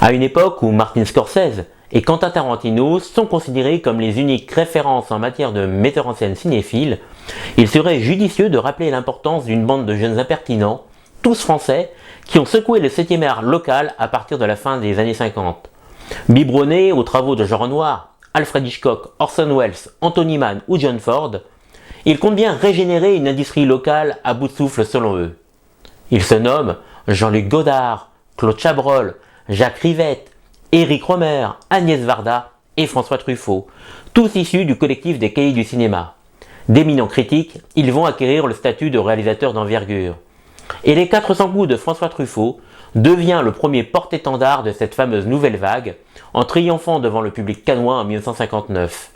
À une époque où Martin Scorsese et Quentin Tarantino sont considérés comme les uniques références en matière de metteurs en scène cinéphiles, il serait judicieux de rappeler l'importance d'une bande de jeunes impertinents, tous français, qui ont secoué le 7e art local à partir de la fin des années 50. Biberonnés aux travaux de Jean Renoir, Alfred Hitchcock, Orson Welles, Anthony Mann ou John Ford, ils comptent bien régénérer une industrie locale à bout de souffle selon eux. Ils se nomment Jean-Luc Godard, Claude Chabrol, Jacques Rivette, Éric Rohmer, Agnès Varda et François Truffaut, tous issus du collectif des Cahiers du cinéma. D'éminents critiques, ils vont acquérir le statut de réalisateurs d'envergure. Et Les 400 coups de François Truffaut devient le premier porte-étendard de cette fameuse nouvelle vague, en triomphant devant le public cannois en 1959.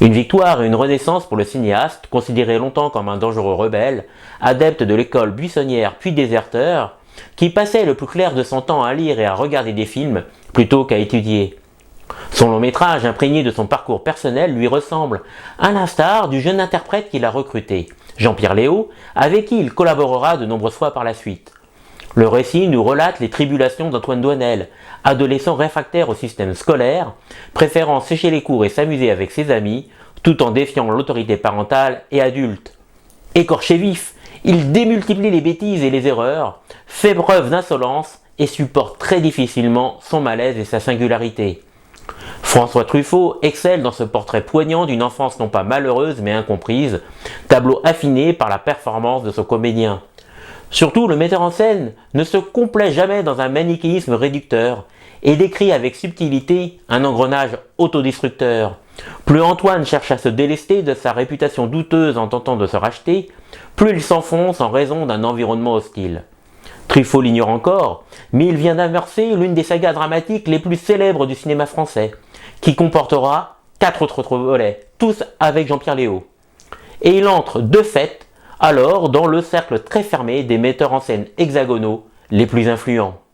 Une victoire et une renaissance pour le cinéaste, considéré longtemps comme un dangereux rebelle, adepte de l'école buissonnière puis déserteur, qui passait le plus clair de son temps à lire et à regarder des films plutôt qu'à étudier. Son long métrage, imprégné de son parcours personnel, lui ressemble, à l'instar du jeune interprète qu'il a recruté, Jean-Pierre Léaud, avec qui il collaborera de nombreuses fois par la suite. Le récit nous relate les tribulations d'Antoine Doinel, adolescent réfractaire au système scolaire, préférant sécher les cours et s'amuser avec ses amis, tout en défiant l'autorité parentale et adulte. Écorché vif, il démultiplie les bêtises et les erreurs, fait preuve d'insolence et supporte très difficilement son malaise et sa singularité. François Truffaut excelle dans ce portrait poignant d'une enfance non pas malheureuse mais incomprise, tableau affiné par la performance de son comédien. Surtout, le metteur en scène ne se complaît jamais dans un manichéisme réducteur et décrit avec subtilité un engrenage autodestructeur. Plus Antoine cherche à se délester de sa réputation douteuse en tentant de se racheter, plus il s'enfonce en raison d'un environnement hostile. Truffaut l'ignore encore, mais il vient d'amorcer l'une des sagas dramatiques les plus célèbres du cinéma français, qui comportera 4 autres volets, tous avec Jean-Pierre Léaud. Et il entre de fait alors dans le cercle très fermé des metteurs en scène hexagonaux les plus influents.